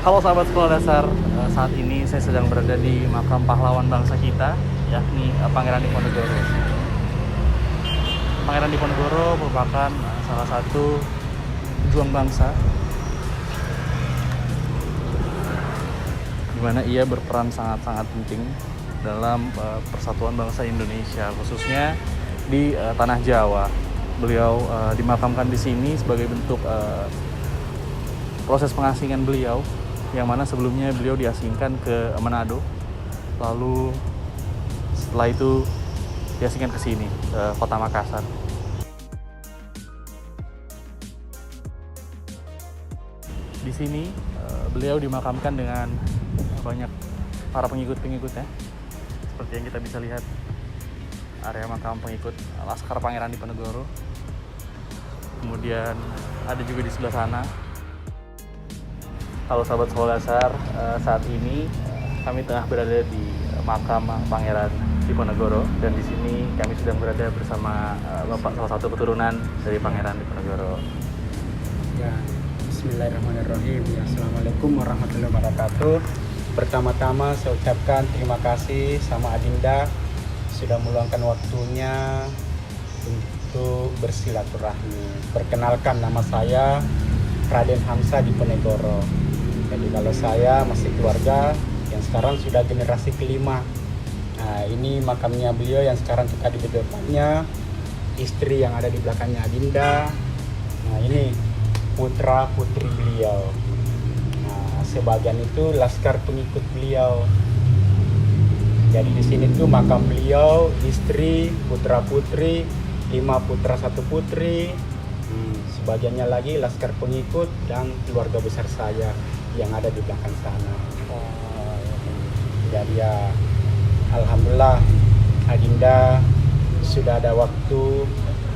Halo sahabat sekolah dasar, saat ini saya sedang berada di makam pahlawan bangsa kita, yakni Pangeran Diponegoro. Pangeran Diponegoro merupakan salah satu pejuang bangsa, di mana ia berperan sangat-sangat penting dalam persatuan bangsa Indonesia, khususnya di tanah Jawa. Beliau dimakamkan di sini sebagai bentuk proses pengasingan beliau, yang mana sebelumnya beliau diasingkan ke Manado, lalu setelah itu diasingkan ke sini, ke kota Makassar. Di sini beliau dimakamkan dengan banyak para pengikut-pengikutnya, seperti yang kita bisa lihat area makam pengikut Laskar Pangeran Diponegoro. Kemudian ada juga di sebelah sana. Halo sahabat sekolah dasar, saat ini kami tengah berada di makam Pangeran Diponegoro, dan di sini kami sedang berada bersama bapak salah satu keturunan dari Pangeran Diponegoro. Ya, Bismillahirrahmanirrahim. Ya, Assalamualaikum warahmatullahi wabarakatuh. Pertama-tama saya ucapkan terima kasih sama Adinda sudah meluangkan waktunya untuk bersilaturahmi. Perkenalkan, nama saya Raden Hamzah Diponegoro. Jadi kalau saya masih keluarga yang sekarang sudah generasi kelima. Nah, ini makamnya beliau yang sekarang kita di depannya, istri yang ada di belakangnya Adinda. Nah, ini putra putri beliau. Nah, sebagian itu laskar pengikut beliau. Jadi di sini tuh makam beliau, istri, putra putri, 5 putra 1 putri. Sebagiannya lagi laskar pengikut dan keluarga besar saya yang ada di belakang sana. Jadi ya, alhamdulillah Adinda sudah ada waktu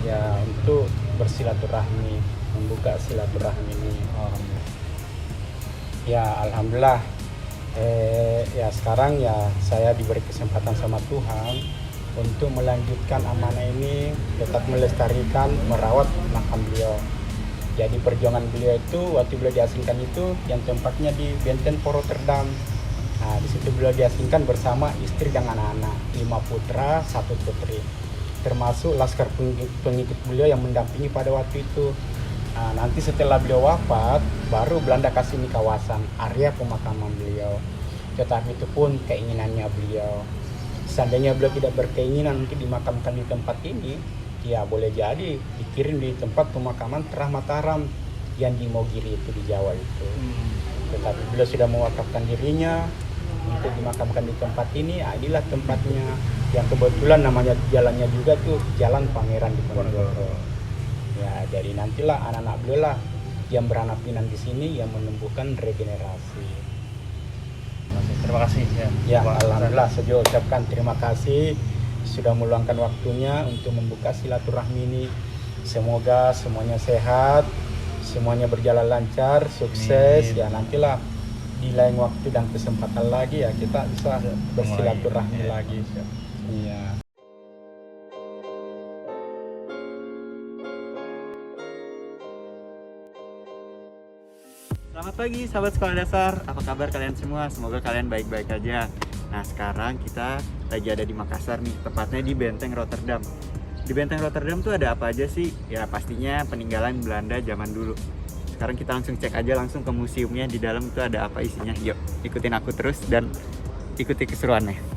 ya untuk bersilaturahmi, membuka silaturahmi ini. Ya alhamdulillah. Ya sekarang ya saya diberi kesempatan sama Tuhan untuk melanjutkan amanah ini, tetap melestarikan, merawat makam beliau. Jadi perjuangan beliau itu waktu beliau diasingkan itu yang tempatnya di Benteng Rotterdam. Nah, di situ beliau diasingkan bersama istri dan anak-anak, 5 putra 1 putri, termasuk laskar pengikut beliau yang mendampingi pada waktu itu. Nah, nanti setelah beliau wafat, baru Belanda kasih ini kawasan area pemakaman beliau. Tetapi itu pun keinginannya beliau. Seandainya beliau tidak berkeinginan untuk dimakamkan di tempat ini, ya boleh jadi dikirim di tempat pemakaman Terah Mataram yang di Mogiri itu di Jawa itu. Tetapi beliau sudah mewakafkan dirinya untuk dimakamkan di tempat ini. Inilah tempatnya yang kebetulan namanya jalannya juga tuh Jalan Pangeran Diponegoro. Ya, jadi nantilah anak-anak beliau lah yang beranak pinan di sini yang menumbuhkan regenerasi. Terima kasih Ya, alhamdulillah saya ucapkan terima kasih sudah meluangkan waktunya untuk membuka silaturahmi ini. Semoga semuanya sehat, semuanya berjalan lancar, sukses. Ya nantilah di lain waktu dan kesempatan lagi ya kita bisa bersilaturahmi lagi. Iya. Selamat pagi sahabat sekolah dasar, apa kabar kalian semua? Semoga kalian baik-baik aja. Nah sekarang kita lagi ada di Makassar nih, tepatnya di Benteng Rotterdam. Di Benteng Rotterdam tuh ada apa aja sih? Ya pastinya peninggalan Belanda zaman dulu. Sekarang kita langsung cek aja langsung ke museumnya, di dalam tuh ada apa isinya. Yuk ikutin aku terus dan ikuti keseruannya.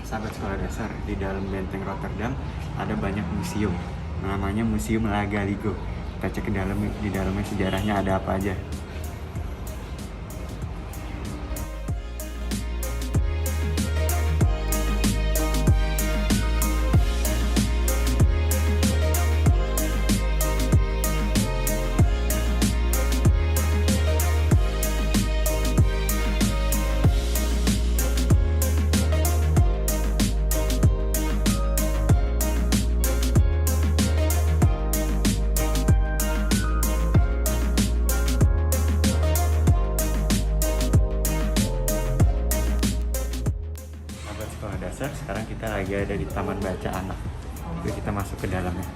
Sahabat sekolah dasar, di dalam Benteng Rotterdam ada banyak museum. Namanya Museum Lagaligo. Kita cek ke dalam, di dalamnya sejarahnya ada apa aja. dasar. Sekarang kita lagi ada di Taman Baca Anak. Yuk kita masuk ke dalamnya.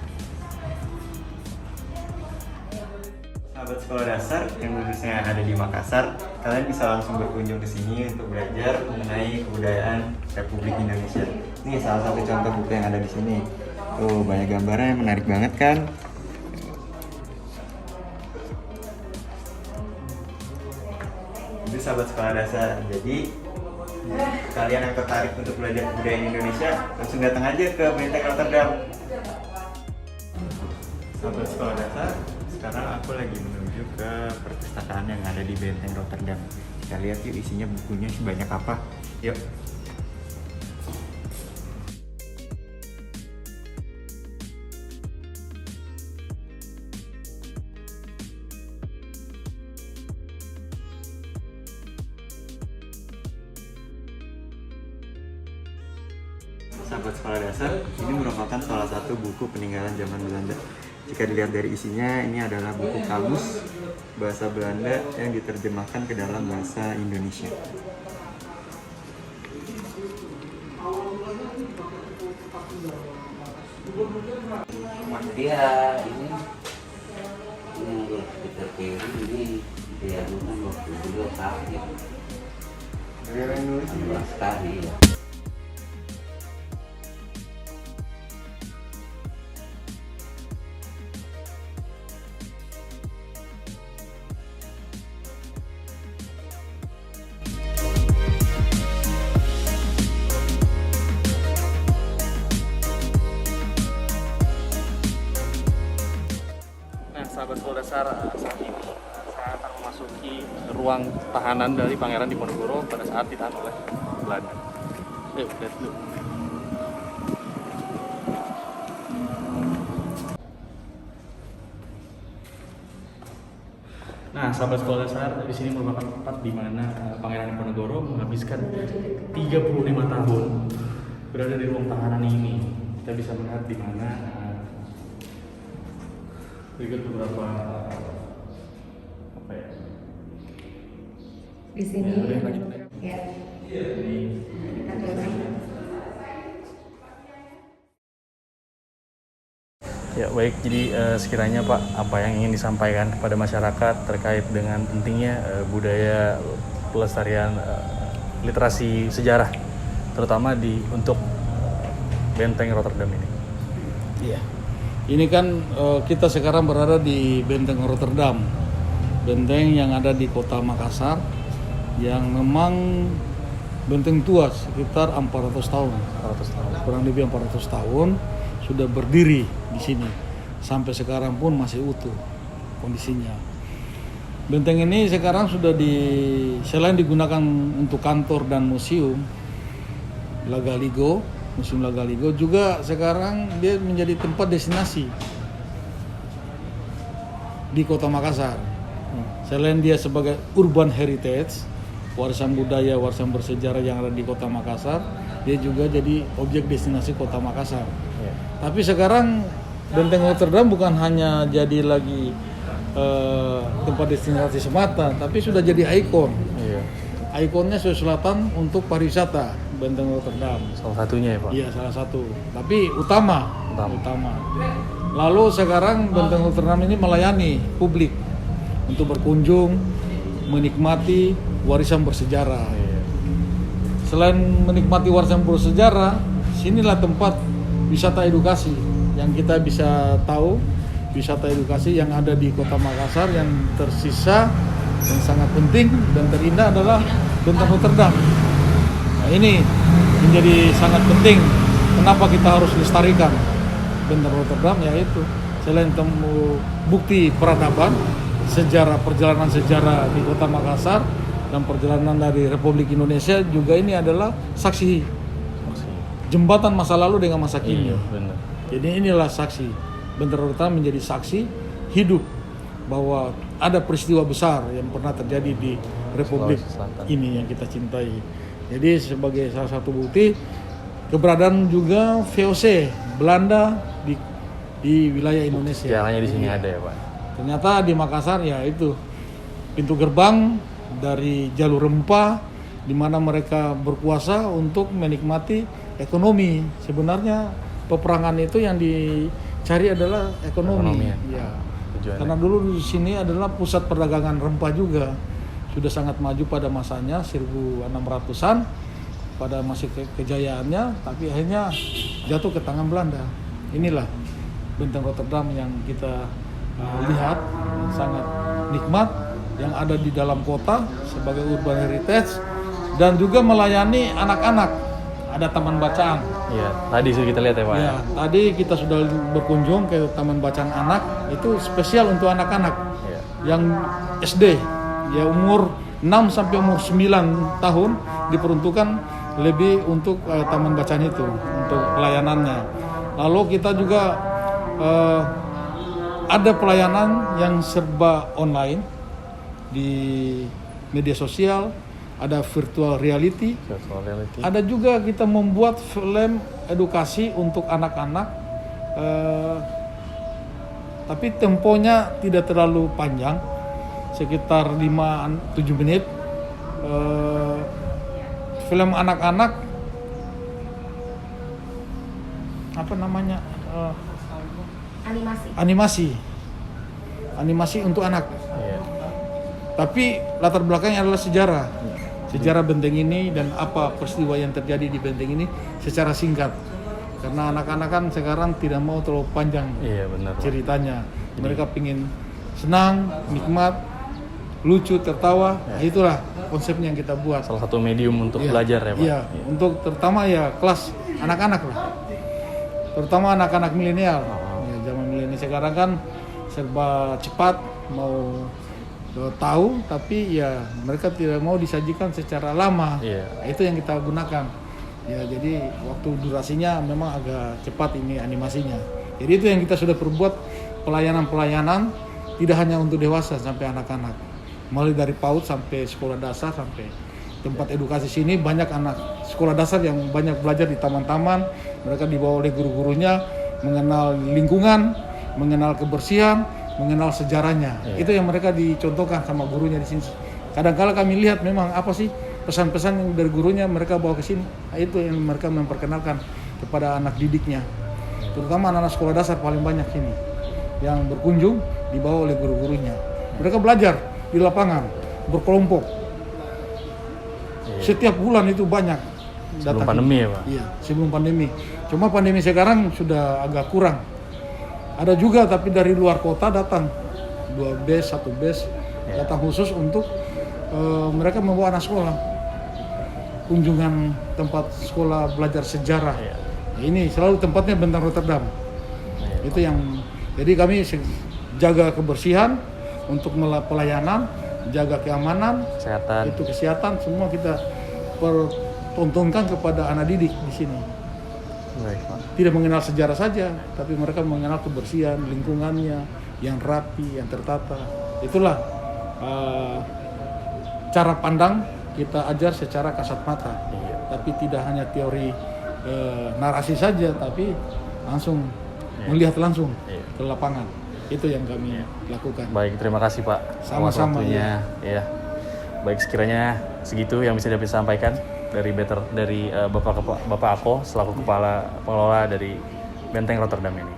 Sahabat sekolah dasar yang khususnya ada di Makassar, kalian bisa langsung berkunjung ke sini untuk belajar mengenai kebudayaan Republik Indonesia. Ini salah satu contoh buku yang ada di sini. Tuh, banyak gambarnya, menarik banget kan? Itu sahabat sekolah dasar. Jadi kalian yang tertarik untuk belajar kebudayaan Indonesia, langsung datang aja ke Benteng Rotterdam. Sahabat sekolah dasar, sekarang aku lagi menuju ke perpustakaan yang ada di Benteng Rotterdam. Kita lihat yuk isinya bukunya sebanyak apa. Yuk. Sahabat sekolah dasar, ini merupakan salah satu buku peninggalan zaman Belanda. Jika dilihat dari isinya, ini adalah buku kamus bahasa Belanda yang diterjemahkan ke dalam bahasa Indonesia. Dia ini Peter Kiri ini dia bukan waktu beliau sakit Beliau yang nulis 16 kali ya. Nah, sahabat sekolah dasar, saat ini saya akan memasuki ruang tahanan dari Pangeran Diponegoro pada saat ditahan oleh Belanda. Yuk, lihat dulu. Nah, sahabat sekolah dasar, di sini merupakan tempat di mana Pangeran Diponegoro menghabiskan 35 tahun berada di ruang tahanan ini. Kita bisa melihat di mana berikut beberapa apa ya? Di sini ya. Jadi, Kita closing. ya baik, jadi sekiranya Pak, apa yang ingin disampaikan kepada masyarakat terkait dengan pentingnya budaya pelestarian literasi sejarah, terutama untuk Benteng Rotterdam ini. Iya. Ini kan kita sekarang berada di Benteng Rotterdam, benteng yang ada di kota Makassar, yang memang benteng tua sekitar 400 tahun. 400 tahun. Kurang lebih 400 tahun sudah berdiri di sini. Sampai sekarang pun masih utuh kondisinya. Benteng ini sekarang sudah selain digunakan untuk kantor dan museum Lagaligo, Museum Lagaligo, juga sekarang dia menjadi tempat destinasi di Kota Makassar. Selain dia sebagai urban heritage, warisan budaya, warisan bersejarah yang ada di Kota Makassar, dia juga jadi objek destinasi Kota Makassar. Ya. Tapi sekarang Benteng Rotterdam bukan hanya jadi lagi tempat destinasi semata, tapi sudah jadi ikon. Iya. Ikonnya Sulawesi Selatan untuk pariwisata Benteng Rotterdam. Salah satunya ya Pak. Iya, salah satu. Tapi utama. Lalu sekarang Benteng Rotterdam ini melayani publik untuk berkunjung, menikmati warisan bersejarah. Iya. Selain menikmati warisan bersejarah, sinilah tempat wisata edukasi yang kita bisa tahu, wisata edukasi yang ada di Kota Makassar yang tersisa yang sangat penting dan terindah adalah Benteng Rotterdam. Nah, ini menjadi sangat penting. Kenapa kita harus lestarikan Benteng Rotterdam? Yaitu selain bukti peradaban, perjalanan sejarah di Kota Makassar dan perjalanan dari Republik Indonesia, juga ini adalah saksi jembatan masa lalu dengan masa kini. Iya, benar. Jadi inilah saksi. Benteng Rotterdam menjadi saksi hidup bahwa ada peristiwa besar yang pernah terjadi di Republik Sulawesi Selatan ini yang kita cintai. Jadi sebagai salah satu bukti keberadaan juga VOC Belanda di wilayah Indonesia. Jalannya di sini Iya. ada ya Pak. Ternyata di Makassar ya itu pintu gerbang dari jalur rempah di mana mereka berpuasa untuk menikmati ekonomi. Sebenarnya peperangan itu yang dicari adalah ekonomi. Ekonomi, ya. Ya. Tujuannya. Karena dulu di sini adalah pusat perdagangan rempah juga. Sudah sangat maju pada masanya 1600-an pada masa kejayaannya, tapi akhirnya jatuh ke tangan Belanda. Inilah Benteng Rotterdam yang kita lihat, sangat nikmat, yang ada di dalam kota sebagai urban heritage dan juga melayani anak-anak. Ada taman bacaan. Iya, tadi sudah kita lihat ya Pak. Ya, tadi kita sudah berkunjung ke taman bacaan anak, itu spesial untuk anak-anak Iya. yang SD, ya umur 6 sampai umur 9 tahun diperuntukkan lebih untuk taman bacaan itu, untuk pelayanannya. Lalu kita juga ada pelayanan yang serba online di media sosial, ada virtual reality, Virtual reality. ada juga kita membuat film edukasi untuk anak-anak, tapi temponya tidak terlalu panjang, sekitar 5-7 menit. Film anak-anak, apa namanya, animasi untuk anak. Iya. Tapi latar belakangnya adalah sejarah benteng ini dan apa peristiwa yang terjadi di benteng ini secara singkat. Karena anak-anak kan sekarang tidak mau terlalu panjang Iya benar. Pak. ceritanya. Mereka pingin senang, nikmat, lucu, tertawa. Nah, itulah konsepnya yang kita buat. Salah satu medium untuk Iya, belajar ya Pak. Iya, untuk terutama ya kelas anak-anak lah. Terutama anak-anak milenial. Ya, zaman milenial sekarang kan serba cepat, mau tahu, tapi ya mereka tidak mau disajikan secara lama. Iya. Nah, itu yang kita gunakan. Ya, jadi waktu durasinya memang agak cepat ini animasinya. Jadi itu yang kita sudah perbuat, pelayanan-pelayanan tidak hanya untuk dewasa sampai anak-anak. Mulai dari PAUD sampai sekolah dasar sampai tempat edukasi sini, banyak anak sekolah dasar yang banyak belajar di taman-taman. Mereka dibawa oleh guru-gurunya mengenal lingkungan, mengenal kebersihan, mengenal sejarahnya. Iya. Itu yang mereka dicontohkan sama gurunya di sini. Kadang-kala kami lihat memang apa sih pesan-pesan yang dari gurunya mereka bawa ke sini. Nah, itu yang mereka memperkenalkan kepada anak didiknya. Terutama anak-anak sekolah dasar paling banyak sini yang berkunjung dibawa oleh guru-gurunya. Mereka belajar di lapangan, berkelompok. Iya. Setiap bulan itu banyak. Sebelum datang. pandemi ya Pak. Iya, sebelum pandemi. Cuma pandemi sekarang sudah agak kurang. Ada juga tapi dari luar kota datang 2 bus, 1 bus Iya. datang khusus untuk mereka membawa anak sekolah kunjungan tempat sekolah belajar sejarah. Iya. Ini selalu tempatnya Benteng Rotterdam. Iya, Itu yang jadi kami jaga kebersihan untuk pelayanan, jaga keamanan, Kesehatan. itu kesehatan semua kita pertontonkan kepada anak didik di sini. Baik Pak. Tidak mengenal sejarah saja, tapi mereka mengenal kebersihan, lingkungannya yang rapi, yang tertata. Itulah cara pandang kita ajar secara kasat mata. Iya. Tapi tidak hanya teori narasi saja, tapi langsung Iya. melihat langsung Iya. ke lapangan. Itu yang kami lakukan. Baik, terima kasih Pak atas Sama-sama, waktunya. Ya. Baik, sekiranya segitu yang bisa dapat sampaikan dari Bapak Ako selaku kepala pengelola dari Benteng Rotterdam ini.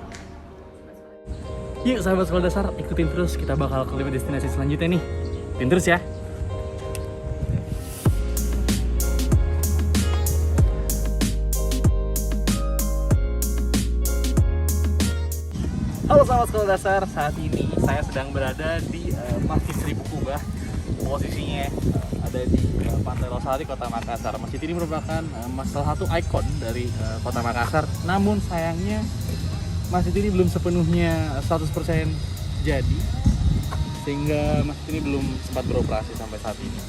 Yuk sahabat sekolah dasar, ikutin terus, kita bakal ke destinasi selanjutnya nih. Ikutin terus ya. Halo sahabat sekolah dasar, saat ini saya sedang berada di Masjid Seribu Kubah. Posisinya ada di Pantai Losari, Kota Makassar. Masjid ini merupakan salah satu ikon dari Kota Makassar. Namun sayangnya masjid ini belum sepenuhnya 100% jadi, sehingga masjid ini belum sempat beroperasi sampai saat ini.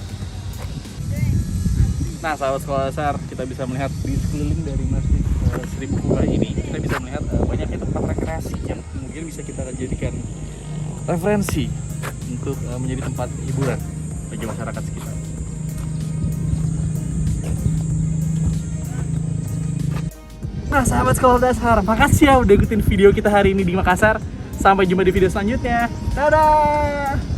Nah sahabat sekolah dasar, kita bisa melihat di sekeliling dari Masjid Seribu Kubah ini, kita bisa melihat banyaknya tempat rekreasi yang mungkin bisa kita jadikan referensi untuk menjadi tempat hiburan bagi masyarakat sekitar. Nah sahabat sekolah dasar, makasih ya udah ikutin video kita hari ini di Makassar. Sampai jumpa di video selanjutnya. Dadah!